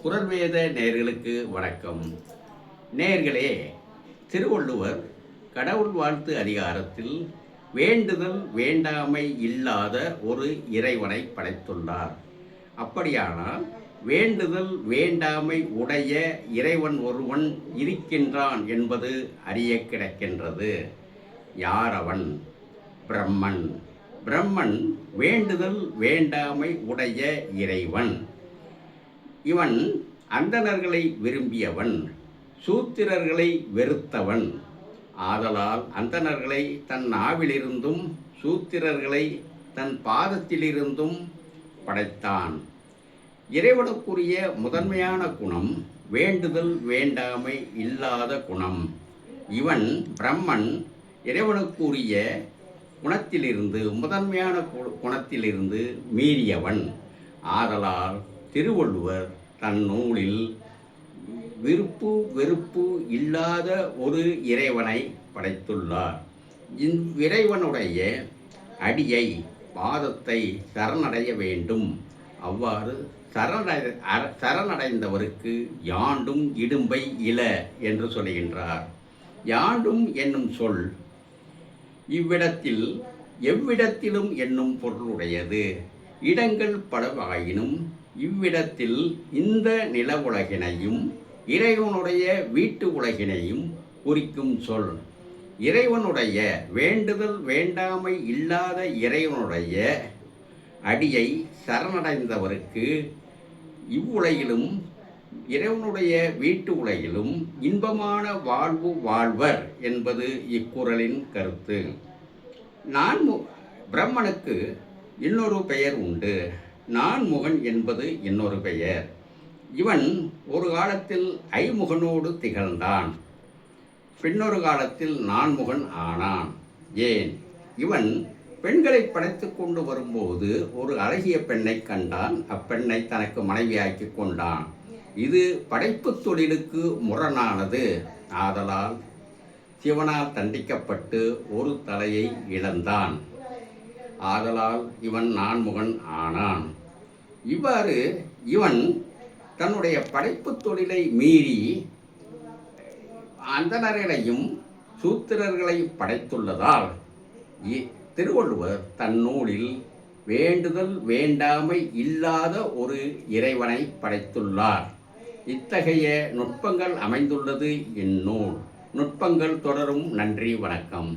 குரல் வேத நேயர்களுக்கு வணக்கம். நேயர்களே, திருவள்ளுவர் கடவுள் வாழ்த்து அதிகாரத்தில் வேண்டுதல் வேண்டாமை இல்லாத ஒரு இறைவனை படைத்துள்ளார். அப்படியானால் வேண்டுதல் வேண்டாமை உடைய இறைவன் ஒருவன் இருக்கின்றான் என்பது அறிய கிடக்கின்றது. யார் அவன்? பிரம்மன். பிரம்மன் வேண்டுதல் வேண்டாமை உடைய இறைவன். இவன் அந்தணர்களை விரும்பியவன், சூத்திரர்களை வெறுத்தவன். ஆதலால் அந்தணர்களை தன் நாவிலிருந்தும் சூத்திரர்களை தன் பாதத்திலிருந்தும் படைத்தான். இறைவனுக்குரிய முதன்மையான குணம் வேண்டுதல் வேண்டாமை இல்லாத குணம். இவன் பிரம்மன் இறைவனுக்குரிய குணத்திலிருந்து முதன்மையான குணத்திலிருந்து மீறியவன். ஆதலால் திருவள்ளுவர் தன் நூலில் விருப்பு வெறுப்பு இல்லாத ஒரு இறைவனை படைத்துள்ளார். இவ்விறைவனுடைய அடியை பாதத்தை சரணடைய வேண்டும். அவ்வாறு சரணடைந்தவருக்கு யாண்டும் இடும்பை இல என்று சொல்கின்றார். யாண்டும் என்னும் சொல் இவ்விடத்தில் எவ்விடத்திலும் என்னும் பொருளுடையது. இடங்கள் பலவாயினும் இவ்விடத்தில் இந்த நில உலகினையும் இறைவனுடைய வீட்டு உலகினையும் குறிக்கும் சொல். இறைவனுடைய வேண்டுதல் வேண்டாமை இல்லாத இறைவனுடைய அடியை சரணடைந்தவருக்கு இவ்வுலகிலும் இறைவனுடைய வீட்டு உலகிலும் இன்பமான வாழ்வு வாழ்வர் என்பது இக்குறளின் கருத்து. பிரம்மனுக்கு இன்னொரு பெயர் உண்டு. நான்முகன் என்பது இன்னொரு பெயர். இவன் ஒரு காலத்தில் ஐமுகனோடு திகழ்ந்தான். பின்னொரு காலத்தில் நான்முகன் ஆனான். ஏன்? இவன் பெண்களை படைத்து கொண்டு வரும்போது ஒரு அழகிய பெண்ணை கண்டான். அப்பெண்ணை தனக்கு மனைவியாக்கி கொண்டான். இது படைப்பு தொழிலுக்கு முரணானது. ஆதலால் சிவனால் தண்டிக்கப்பட்டு ஒரு தலையை இழந்தான். ஆதலால் இவன் நான்முகன் ஆனான். இவ்வாறு இவன் தன்னுடைய படைப்பு தொழிலை மீறி அந்தணர்களையும் சூத்திரர்களையும் படைத்துள்ளதால் திருவள்ளுவர் தன் நூலில் வேண்டுதல் வேண்டாமை இல்லாத ஒரு இறைவனை படைத்துள்ளார். இத்தகைய நுட்பங்கள் அமைந்துள்ளது இந்நூல். நுட்பங்கள் தொடரும். நன்றி, வணக்கம்.